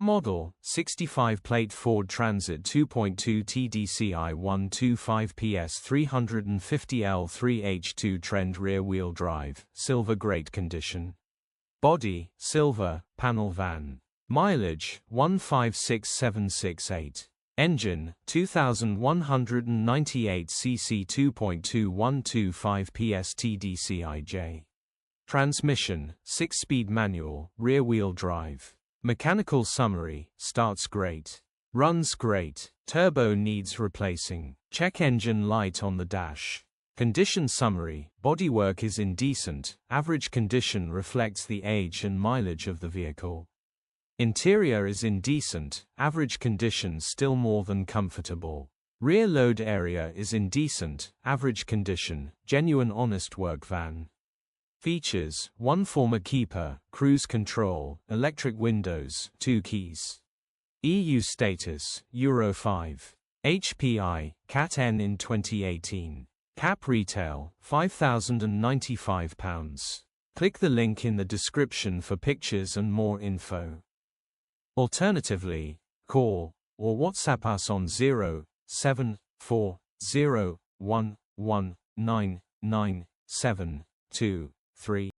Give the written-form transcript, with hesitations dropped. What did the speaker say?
Model, 65-plate Ford Transit 2.2 TDCi 125PS 350 L3H2 trend rear-wheel drive, silver great condition. Body, silver, panel van. Mileage, 156,768. Engine, 2198 cc 2.2-125PS TDCI-J. Transmission, 6-speed manual, rear-wheel drive. Mechanical summary, starts great. Runs great. Turbo needs replacing. Check engine light on the dash. Condition summary, bodywork is indecent, average condition reflects the age and mileage of the vehicle. Interior is indecent, average condition still more than comfortable. Rear load area is indecent, average condition, genuine honest work van. Features, 1 former keeper, cruise control, electric windows, 2 keys. EU status, Euro 5. HPI, Cat N in 2018. Cap retail, £5,095. Click the link in the description for pictures and more info. Alternatively, call or WhatsApp us on 07401199723.